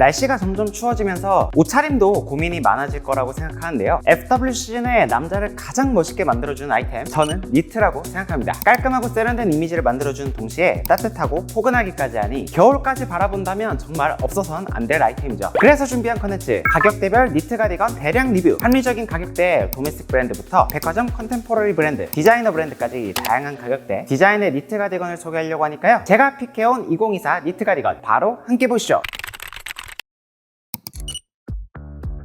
날씨가 점점 추워지면서 옷차림도 고민이 많아질 거라고 생각하는데요. FW 시즌에 남자를 가장 멋있게 만들어주는 아이템, 저는 니트라고 생각합니다. 깔끔하고 세련된 이미지를 만들어주는 동시에 따뜻하고 포근하기까지 하니 겨울까지 바라본다면 정말 없어서는 안 될 아이템이죠. 그래서 준비한 컨텐츠, 가격대별 니트 가디건 대량 리뷰. 합리적인 가격대의 도메스틱 브랜드부터 백화점 컨템포러리 브랜드, 디자이너 브랜드까지 다양한 가격대 디자인의 니트 가디건을 소개하려고 하니까요. 제가 픽해온 2024 니트 가디건 바로 함께 보시죠.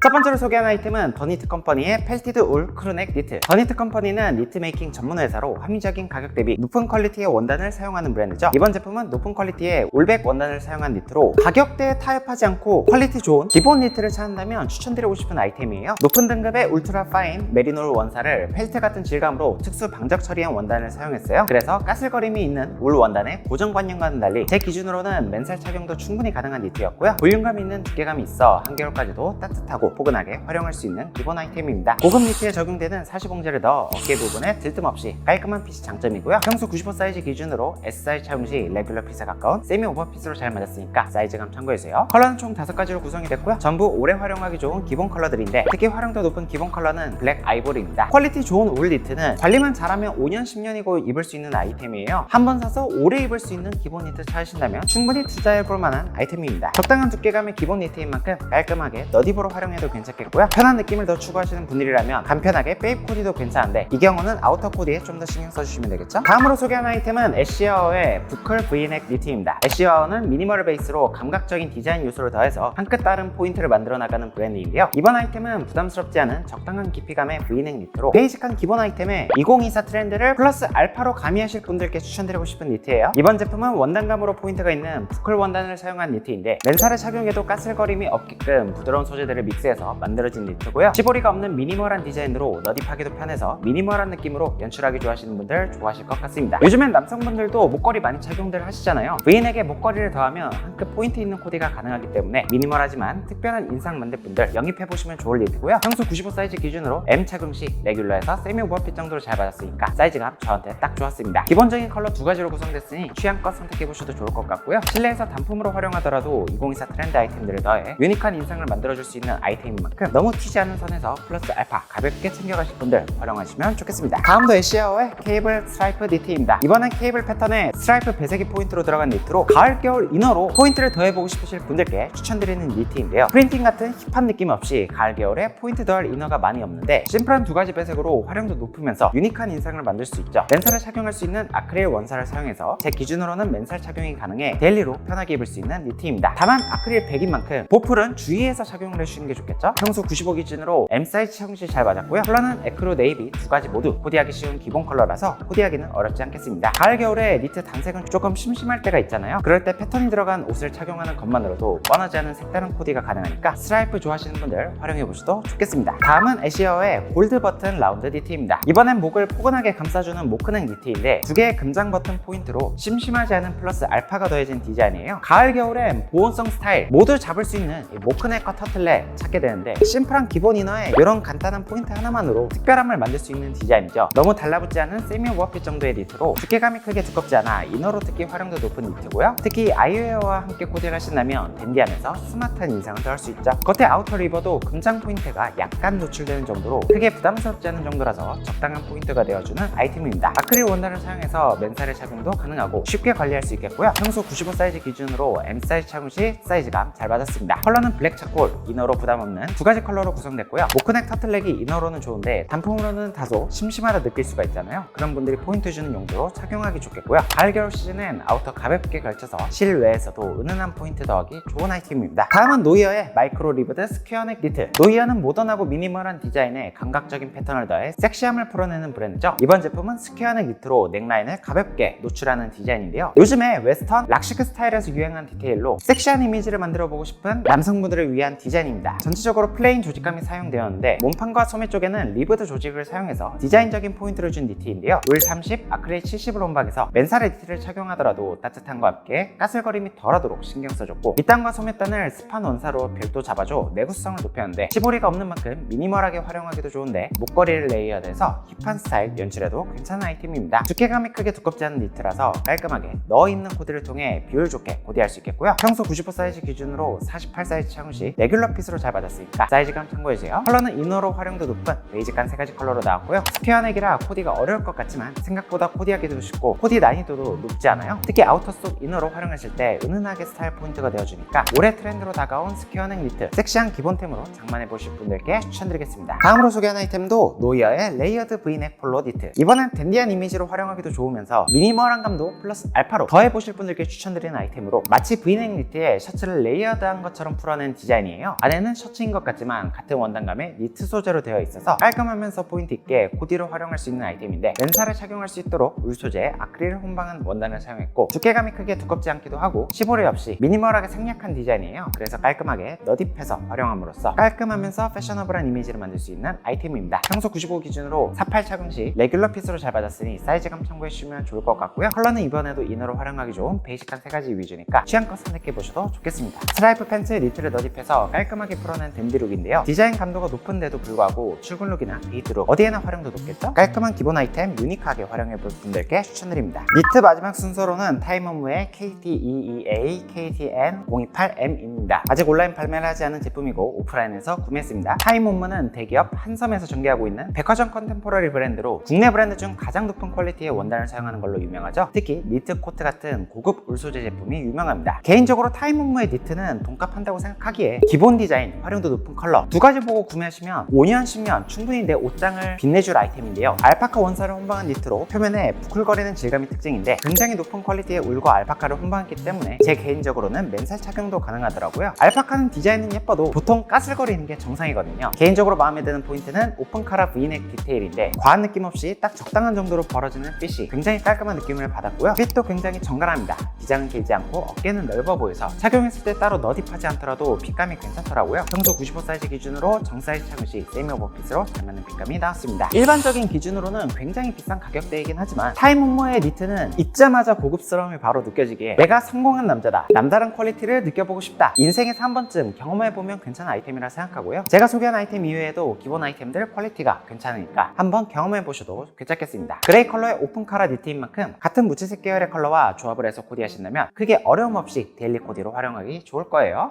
첫 번째로 소개한 아이템은 더니트 컴퍼니의 펠티드 울 크루넥 니트. 더니트 컴퍼니는 니트 메이킹 전문 회사로 합리적인 가격 대비 높은 퀄리티의 원단을 사용하는 브랜드죠. 이번 제품은 높은 퀄리티의 올백 원단을 사용한 니트로 가격대에 타협하지 않고 퀄리티 좋은 기본 니트를 찾는다면 추천드리고 싶은 아이템이에요. 높은 등급의 울트라 파인 메리놀 원사를 펠트 같은 질감으로 특수 방적 처리한 원단을 사용했어요. 그래서 까슬거림이 있는 울 원단의 고정관념과는 달리 제 기준으로는 맨살 착용도 충분히 가능한 니트였고요. 볼륨감 있는 두께감이 있어 한겨울까지도 따뜻하고 포근하게 활용할 수 있는 기본 아이템입니다. 고급 니트에 적용되는 사시봉제를 넣어 어깨 부분에 들뜸 없이 깔끔한 핏이 장점이고요. 평소 95 사이즈 기준으로 S 사이즈 착용 시 레귤러 핏에 가까운 세미 오버핏으로 잘 맞았으니까 사이즈감 참고해주세요. 컬러는 총 5가지로 구성이 됐고요. 전부 오래 활용하기 좋은 기본 컬러들인데 특히 활용도 높은 기본 컬러는 블랙 아이보리입니다. 퀄리티 좋은 울 니트는 관리만 잘하면 5년, 10년이고 입을 수 있는 아이템이에요. 한번 사서 오래 입을 수 있는 기본 니트 찾으신다면 충분히 투자해볼 만한 아이템입니다. 적당한 두께감의 기본 니트인 만큼 깔끔하게 너디브로 활용해도 괜찮겠고요. 편한 느낌을 더 추구하시는 분들이라면 간편하게 페이프 코디도 괜찮은데 이 경우는 아우터 코디에 좀 더 신경 써주시면 되겠죠. 다음으로 소개한 아이템은 애쉬와워의 부클 브이넥 니트입니다. 애쉬와워는 미니멀 베이스로 감각적인 디자인 요소를 더해서 한 끗 다른 포인트를 만들어 나가는 브랜드인데요. 이번 아이템은 부담스럽지 않은 적당한 깊이감의 브이넥 니트로 베이직한 기본 아이템에 2024 트렌드를 플러스 알파로 가미하실 분들께 추천드리고 싶은 니트예요. 이번 제품은 원단감으로 포인트가 있는 부클 원단을 사용한 니트인데 맨살에 착용해도 까슬거림이 없게끔 부드러운 소재들을 믹스해서 만들어진 니트고요. 시보리가 없는 미니멀한 디자인으로 너딥하기도 편해서 미니멀한 느낌으로 연출하기 좋아하시는 분들 좋아하실 것 같습니다. 요즘엔 남성분들도 목걸이 많이 착용들 하시잖아요. 브이넥에 목걸이를 더하면 한 끗 포인트 있는 코디가 가능하기 때문에 미니멀하지만 특별한 인상 만들 분들 영입해보시면 좋을 니트고요. 평소 95 사이즈 기준으로 M 착용 시 레귤러에서 세미 오버핏 정도로 잘 받았으니까 사이즈감 저한테 딱 좋았습니다. 기본적인 컬러 2가지로 구성됐으니 취향껏 선택해보셔도 좋을 것 같고요. 실내에서 단품으로 활용하더라도 2024 트렌드 아이템들을 더해 유니크한 인상을 만들어줄 수 있는 아이템인 만큼 너무 튀지 않은 선에서 플러스 알파 가볍게 챙겨가실 분들 활용하시면 좋겠습니다. 다음도 애쉬와워의 케이블 스트라이프 니트입니다. 이번엔 케이블 패턴의 스트라이프 배색이 포인트로 들어간 니트로 가을 겨울 이너로 포인트를 더해보고 싶으실 분들께 추천드리는 니트인데요. 프린팅 같은 힙한 느낌 없이 가을 겨울에 포인트 더할 이너가 많이 없는데 심플한 2가지 배색으로 활용도 높으면서 유니크한 인상을 만들 수 있죠. 맨살에 착용할 수 있는 아크릴 원사를 사용해서 제 기준으로는 맨살 착용이 가능해 데일리로 편하게 입을 수 있는 니트입니다. 다만 아크릴 100인 만큼 보풀은 주의해서 착용을 해주시는 게 좋겠죠. 평소 95 기준으로 M 사이즈 착용 시 잘 맞았고요. 컬러는 에크로 네이비 2가지 모두 코디하기 쉬운 기본 컬러라서 코디하기는 어렵지 않겠습니다. 가을 겨울에 니트 단색은 조금 심심할 때가 있잖아요. 그럴 때 패턴이 들어간 옷을 착용하는 것만으로도 뻔하지 않은 색다른 코디가 가능하니까 스트라이프 좋아하시는 분들 활용해보셔도 좋겠습니다. 다음은 애쉬와워의 골드 버튼 라운드 니트입니다. 이번엔 목을 포근하게 감싸주는 모크넥 니트인데 2개의 금장 버튼 포인트로 심심하지 않은 플러스 알파가 더해진 디자인이에요. 가을 겨울엔 보온성 스타일 모두 잡을 수 있는 이 모크넥과 터틀넥 찾게 되는데 심플한 기본 이너에 이런 간단한 포인트 하나만으로 특별함을 만들 수 있는 디자인이죠. 너무 달라붙지 않은 세미 오버핏 정도의 니트로 두께감이 크게 두껍지 않아 이너로 특히 활용도 높은 니트고요. 특히 아이웨어와 함께 코디를 하신다면 댄디하면서 스마트한 인상을 더할 수 있죠. 겉에 아우터를 입어도 금장 포인트가 약간 노출되는 정도로 크게 부담스럽지 않은 정도라서 적당한 포인트가 되어주는 아이템입니다. 아크릴 원단을 사용해서 맨살의 착용도 가능하고 쉽게 관리할 수 있겠고요. 평소 95 사이즈 기준으로 M 사이즈 착용 시 사이즈감 잘 받았습니다. 컬러는 블랙 차콜, 이너로 부담 없는 2가지 컬러로 구성됐고요. 모크넥 터틀넥이 이너로는 좋은데 단품으로는 다소 심심하다 느낄 수가 있잖아요. 그런 분들이 포인트 주는 용도로 착용하기 좋겠고요. 가을 겨울 시즌엔 아우터 가볍게 걸쳐서 실외에서도 은은한 포인트 더하기 좋은 아이템입니다. 다음은 노이어의 마이크로 리브드 스퀘어넥 니트. 노이어는 모던하고 미니멀한 디자인에 감각적인 패턴을 더해 섹시함을 풀어내는 브랜드죠. 이번 제품은 스퀘어넥 니트로 넥라인을 가볍게 노출하는 디자인인데요. 요즘에 웨스턴 락시크 스타일에서 유행한 디테일로 섹시한 이미지를 만들어 보고 싶은 남성분들을 위한 디자인입니다. 전체적으로 플레인 조직감이 사용되었는데 몸판과 소매 쪽에는 리브드 조직을 사용해서 디자인적인 포인트를 준 니트인데요. 울 30, 아크릴 70을 혼박해서 맨살에 니트를 착용하더라도 따뜻함과 함께 까슬거림이 덜하도록 신경 써줬고, 밑단과 소매단을 스판 원사로 별도 잡아줘 내구성을 높였는데 시보리가 없는 만큼 미니멀하게 활용하기도 좋은데 목걸이를 레이어드해서 힙한 스타일 연출에도 괜찮은 아이템입니다. 두께감이 크게 두껍지 않은 니트라서 깔끔하게 넣어입는 코디를 통해 비율 좋게 코디할 수 있겠고요. 평소 95 사이즈 기준으로 48 사이즈 착용 시 레귤러 핏으로 잘 받았으니까 사이즈감 참고해주세요. 컬러는 이너로 활용도 높은 베이직한 3가지 컬러로 나왔고요. 스퀘어 넥이라 코디가 어려울 것 같지만 생각보다 코디하기도 쉽고 코디 난이도도 높지 않아요. 특히 아우터 속 이너로 활용했을 때 은은하게 스타일 포인트가 되어주니까 올해 트렌드로 다가온 스퀘어 넥 니트, 섹시한 기본템으로 장만해보실 분들께 추천드리겠습니다. 다음으로 소개한 아이템도 노이어의 레이어드 V넥 폴로 니트. 이번엔 댄디한 이미지로 활용하기도 좋으면서 미니멀한 감도 플러스 알파로 더해보실 분들께 추천드리는 아이템으로, 마치 V넥 니트에 셔츠를 레이어드한 것처럼 풀어낸 디자인이에요. 안에는 셔츠인 것 같지만 같은 원단감의 니트 소재로 되어 있어서 깔끔하면서 포인트 있게 코디로 활용할 수 있는 아이템인데, 맨살에 착용할 수 있도록 울 소재에 아크릴 혼방한 원단을 사용했고 두께감이 크게 두껍지 않기도 하고 시보리 없이 미니멀하게 생략한 디자인이에요. 그래서 깔끔하게 너딥해서 활용함으로써 깔끔하면서 패셔너블한 이미지를 만들 수 있는 아이템입니다. 평소 95 기준으로 48 착용 시 레귤러 핏으로 잘 받았으니 사이즈감 참고해주시면 좋을 것 같고요. 컬러는 이번에도 이너로 활용하기 좋은 베이직한 3가지 위주니까 취향껏 선택해보셔도 좋겠습니다. 스트라이프 팬츠 니트를 너딥해서 깔끔하게 풀어낸 댄디 룩인데요. 디자인 감도가 높은데도 불구하고 출근 룩이나 데이트 룩 어디에나 활용도 높겠죠? 깔끔한 기본 아이템 유니크하게 활용해볼 분들께 추천드립니다. 니트 마지막 순서로는 타임홈무의 KTEEA KTN 028M입니다. 아직 온라인 발매를 하지 않은 제품이고 오프라인에서 구매했습니다. 타임홈무는 대기업 한섬에서 전개하고 있는 백화점 컨템포러리 브랜드로 국내 브랜드 중 가장 높은 퀄리티의 원단을 사용하는 걸로 유명하죠. 특히 니트 코트 같은 고급 울 소재 제품이 유명합니다. 개인적으로 타임홈무의 니트는 돈값한다고 생각하기에 기본 디자인, 활용도 높은 컬러 두 가지 보고 구매하시면 5년, 10년 충분히 내 옷장을 빛내줄 아이템인데요. 알파카 원사를 혼방한 니트로 표면에 부글거리는 질감이 특징인데 굉장히 높은 퀄리티의 울과 알파카를 혼방했기 때문에 제 개인적으로는 맨살 착용도 가능하더라고요. 알파카는 디자인은 예뻐도 보통 까슬거리는 게 정상이거든요. 개인적으로 마음에 드는 포인트는 오픈카라 V넥 디테일인데 과한 느낌 없이 딱 적당한 정도로 벌어지는 핏이 굉장히 깔끔한 느낌을 받았고요. 핏도 굉장히 정갈합니다. 기장은 길지 않고 어깨는 넓어 보여서 착용했을 때 따로 너딥하지 않더라도 핏감이 괜찮더라고요. 평소 95 사이즈 기준으로 정사이즈 착용 시 세미 오버핏으로 잘 맞는 핏감이 나왔습니다. 일반적인 기준으로는 굉장히 비싼 가격대이긴 하지만 타임홈무의 니트는 입자마자 고급스러움이 바로 느껴지기에 내가 성공한 남자다, 남다른 퀄리티를 느껴보고 싶다, 인생에서 한 번쯤 경험해보면 괜찮은 아이템이라 생각하고요. 제가 소개한 아이템 이외에도 기본 아이템들 퀄리티가 괜찮으니까 한번 경험해보셔도 괜찮겠습니다. 그레이 컬러의 오픈 카라 니트인 만큼 같은 무채색 계열의 컬러와 조합을 해서 코디하신다면 크게 어려움 없이 데일리 코디로 활용하기 좋을 거예요.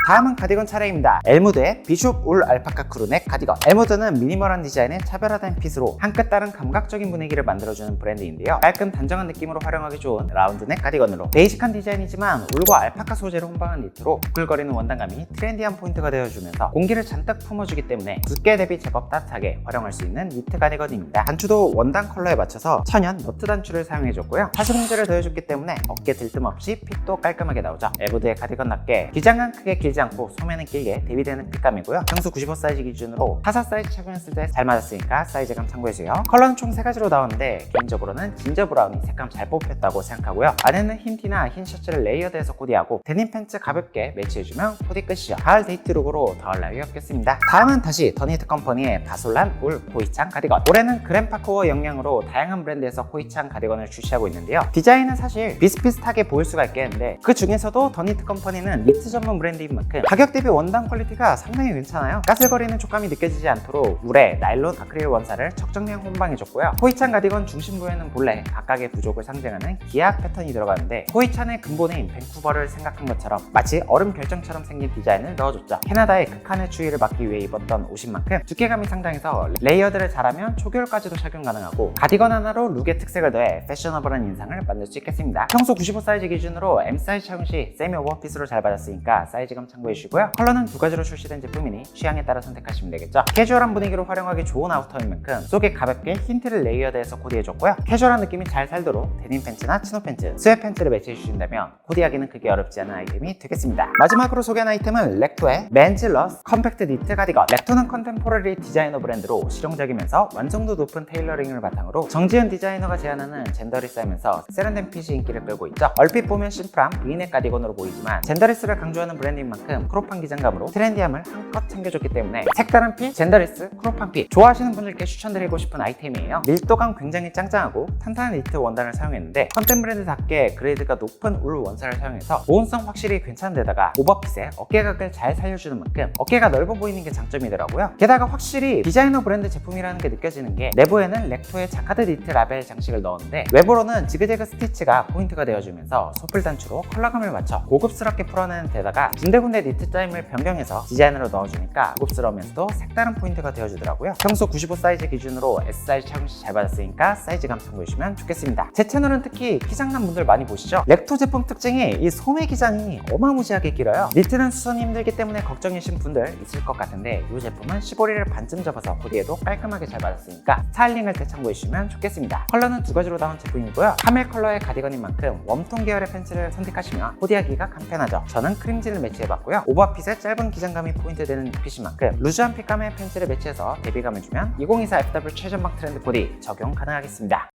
다음은 가디건 차례입니다. 엘무드의 비숍 울 알파카 크루넥 가디건. 엘무드는 미니멀한 디자인에 차별화된 핏으로 한 끗 다른 감각적인 분위기를 만들어주는 브랜드인데요. 깔끔 단정한 느낌으로 활용하기 좋은 라운드넥 가디건으로 베이직한 디자인이지만 울과 알파카 소재를 혼방한 니트로 부글거리는 원단감이 트렌디한 포인트가 되어주면서 공기를 잔뜩 품어주기 때문에 두께 대비 제법 따뜻하게 활용할 수 있는 니트 가디건입니다. 단추도 원단 컬러에 맞춰서 천연 너트 단추를 사용해줬고요. 사슬 문제를 더해줬기 때문에 어깨 들뜸 없이 핏도 깔끔하게 나오죠. 엘무드의 가디건답게 기장은 크게 길지 않고 소매는 길게 대비되는 핏감이고요. 평소 95 사이즈 기준으로 44 사이즈 착용했을 때 잘 맞았으니까 사이즈감 참고해주세요. 컬러는 총 3가지로 나오는데 개인적으로는 진저 브라운이 색감 잘 뽑혔다고 생각하고요. 안에는 흰 티나 흰 셔츠를 레이어드해서 코디하고 데님 팬츠 가볍게 매치해주면 코디 끝이죠. 가을 데이트 룩으로 더할 나위 없겠습니다. 다음은 다시 더니트 컴퍼니의 바솔란 울 코이창 가디건. 올해는 그랜파코어 영향으로 다양한 브랜드에서 코이창 가디건을 출시하고 있는데요. 디자인은 사실 비슷비슷하게 보일 수가 있겠는데 그 중에서도 더니트 컴퍼니는 니트 전문 브랜드인 만큼 가격 대비 원단 퀄리티가 상당히 괜찮아요. 까슬거리는 촉감이 느껴지지 않도록 울에 나일론 아크릴 원사를 적정량 혼방해줬고요. 코이찬 가디건 중심부에는 본래 각각의 부족을 상징하는 기악 패턴이 들어가는데 코이찬의 근본인 밴쿠버를 생각한 것처럼 마치 얼음 결정처럼 생긴 디자인을 넣어줬죠. 캐나다의 극한의 추위를 막기 위해 입었던 옷인 만큼 두께감이 상당해서 레이어드를 잘하면 초겨울까지도 착용 가능하고 가디건 하나로 룩의 특색을 더해 패셔너블한 인상을 만들 수 있겠습니다. 평소 95 사이즈 기준으로 M 사이즈 착용 시 세미 오버핏으로 잘 받았으니까 사이즈감 참고해주시고요. 컬러는 2가지로 출시된 제품이니 취향에 따라 선택하시면 되겠죠. 캐주얼한 분위기로 활용하기 좋은 아우터인 만큼 속에 가볍게 흰 티를 레이어드해서 코디해줬고요. 캐주얼한 느낌이 잘 살도록 데님 팬츠나 치노 팬츠, 스웨트 팬츠를 매치해주신다면 코디하기는 크게 어렵지 않은 아이템이 되겠습니다. 마지막으로 소개한 아이템은 렉토의 맨즈 러스 컴팩트 니트 가디건. 렉토는 컨템포러리 디자이너 브랜드로 실용적이면서 완성도 높은 테일러링을 바탕으로 정지은 디자이너가 제안하는 젠더리스하면서 세련된 핏이 인기를 끌고 있죠. 얼핏 보면 심플한 V넥 가디건으로 보이지만 젠더리스를 강조하는 브랜드인 만큼 만큼 크롭한 기장감으로 트렌디함을 한껏 챙겨줬기 때문에 색다른 핏, 젠더리스, 크롭한 핏 좋아하시는 분들께 추천드리고 싶은 아이템이에요. 밀도감 굉장히 짱짱하고 탄탄한 니트 원단을 사용했는데 컨템 브랜드답게 그레이드가 높은 울 원사를 사용해서 보온성 확실히 괜찮은 데다가 오버핏에 어깨각을 잘 살려주는 만큼 어깨가 넓어 보이는 게 장점이더라고요. 게다가 확실히 디자이너 브랜드 제품이라는 게 느껴지는 게 내부에는 렉토의 자카드 니트 라벨 장식을 넣었는데 외부로는 지그재그 스티치가 포인트가 되어주면서 소풀 단추로 컬러감을 맞춰 고급스럽게 풀어내는 데다가 군데군데 니트 짜임을 변경해서 디자인으로 넣어주니까 고급스러우면서도 색다른 포인트가 되어주더라고요. 평소 95 사이즈 기준으로 S 사이즈 착용 시 잘 받았으니까 사이즈감 참고해주시면 좋겠습니다. 제 채널은 특히 키장남 분들 많이 보시죠? 렉토 제품 특징이 이 소매 기장이 어마무지하게 길어요. 니트는 수선이 힘들기 때문에 걱정이신 분들 있을 것 같은데 이 제품은 15리를 반쯤 접어서 보디에도 깔끔하게 잘 받았으니까 스타일링할 때 참고해주시면 좋겠습니다. 컬러는 두 가지로 나온 제품이고요. 카멜 컬러의 가디건인 만큼 웜톤 계열의 팬츠를 선택하시면 보디하기가 간편하죠. 저는 크림진을 매치해봤고요. 오버핏에 짧은 기장감이 포인트 되는 핏인 만큼 루즈한 핏감의 팬츠를 매치해서 대비감을 주면 2024 FW 최전방 트렌드 보디 적용 가능하겠습니다.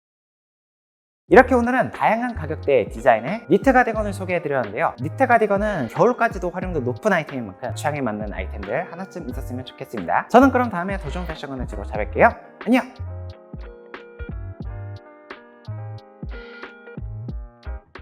이렇게 오늘은 다양한 가격대의 디자인의 니트 가디건을 소개해드렸는데요. 니트 가디건은 겨울까지도 활용도 높은 아이템인 만큼 취향에 맞는 아이템들 하나쯤 있었으면 좋겠습니다. 저는 그럼 다음에 더 좋은 패션 컨텐츠로 찾아뵐게요. 안녕!